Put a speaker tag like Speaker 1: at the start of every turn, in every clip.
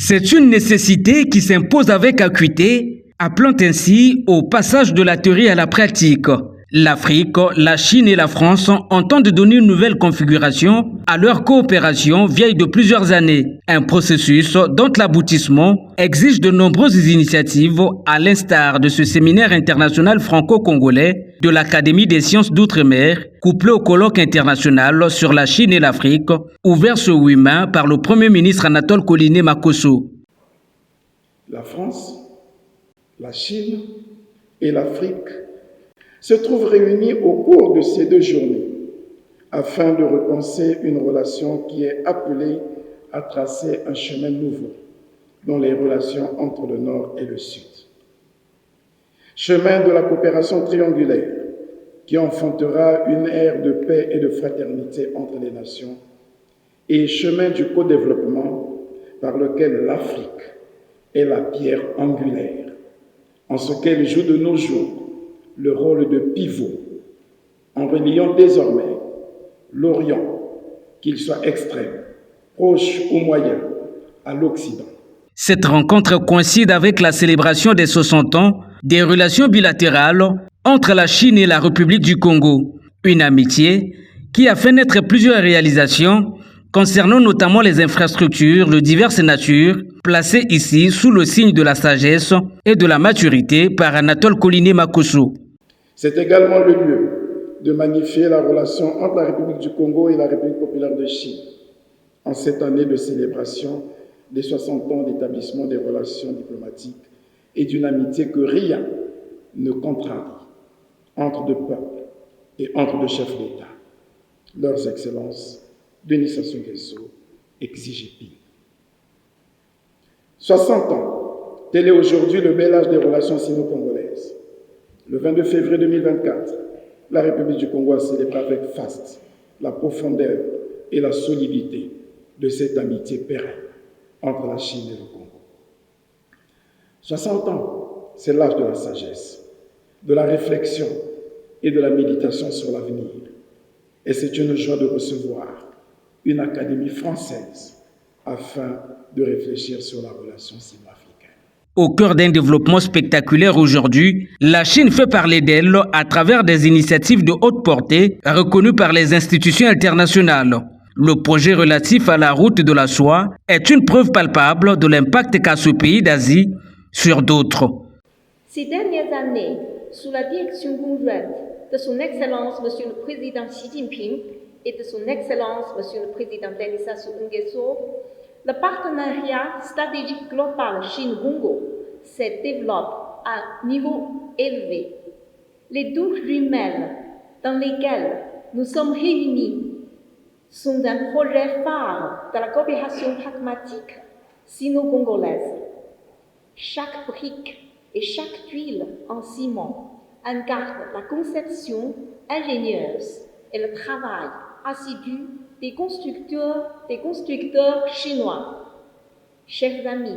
Speaker 1: C'est une nécessité qui s'impose avec acuité, appelant ainsi au passage de la théorie à la pratique. L'Afrique, la Chine et la France entendent donner une nouvelle configuration à leur coopération vieille de plusieurs années. Un processus dont l'aboutissement exige de nombreuses initiatives, à l'instar de ce séminaire international franco-congolais de l'Académie des sciences d'outre-mer, couplé au colloque international sur la Chine et l'Afrique, ouvert ce 8 mai par le Premier ministre Anatole Koliné Makosso.
Speaker 2: La France, la Chine et l'Afrique se trouvent réunis au cours de ces 2 journées afin de repenser une relation qui est appelée à tracer un chemin nouveau dans les relations entre le Nord et le Sud. Chemin de la coopération triangulaire qui enfantera une ère de paix et de fraternité entre les nations et chemin du co-développement par lequel l'Afrique est la pierre angulaire en ce qu'elle joue de nos jours le rôle de pivot en reliant désormais l'Orient, qu'il soit extrême, proche ou moyen, à l'Occident.
Speaker 1: Cette rencontre coïncide avec la célébration des 60 ans des relations bilatérales entre la Chine et la République du Congo. Une amitié qui a fait naître plusieurs réalisations concernant notamment les infrastructures de diverses natures, placées ici sous le signe de la sagesse et de la maturité par Anatole Koliné Makosso.
Speaker 2: C'est également le lieu de magnifier la relation entre la République du Congo et la République populaire de Chine en cette année de célébration des 60 ans d'établissement des relations diplomatiques et d'une amitié que rien ne contrarie entre 2 peuples et entre 2 chefs d'État. Leurs Excellences Denis Sassou Nguesso et Xi Jinping. 60 ans, tel est aujourd'hui le bel âge des relations sino-congolaises. Le 22 février 2024, la République du Congo a célébré avec faste la profondeur et la solidité de cette amitié pérenne entre la Chine et le Congo. 60 ans, c'est l'âge de la sagesse, de la réflexion et de la méditation sur l'avenir. Et c'est une joie de recevoir une académie française afin de réfléchir sur la relation sino-africaine.
Speaker 1: Au cœur d'un développement spectaculaire aujourd'hui, la Chine fait parler d'elle à travers des initiatives de haute portée reconnues par les institutions internationales. Le projet relatif à la route de la soie est une preuve palpable de l'impact qu'a ce pays d'Asie sur d'autres.
Speaker 3: Ces dernières années, sous la direction conjointe de son Excellence Monsieur le Président Xi Jinping et de son Excellence Monsieur le Président Denis Sassou Nguesso, le partenariat stratégique global Chine-Congo se développe à un niveau élevé. Les 12 jumelles dans lesquelles nous sommes réunis sont un projet phare de la coopération pragmatique sino-congolaise. Chaque brique et chaque tuile en ciment incarne la conception ingénieuse et le travail assidu des constructeurs chinois. Chers amis,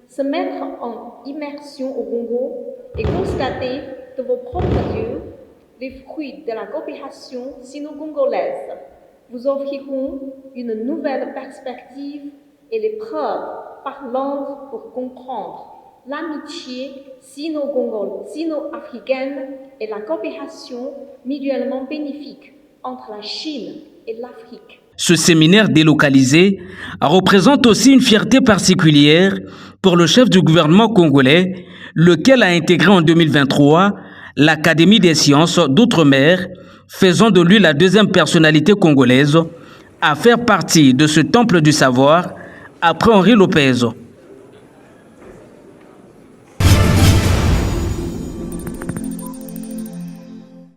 Speaker 3: se mettre en immersion au Congo et constater de vos propres yeux les fruits de la coopération sino-congolaise vous offriront une nouvelle perspective et les preuves parlantes pour comprendre l'amitié sino-africaine et la coopération mutuellement bénéfique entre la Chine et l'Afrique.
Speaker 1: Ce séminaire délocalisé représente aussi une fierté particulière pour le chef du gouvernement congolais, lequel a intégré en 2023 l'Académie des sciences d'outre-mer, faisant de lui la 2e personnalité congolaise à faire partie de ce temple du savoir après Henri Lopez.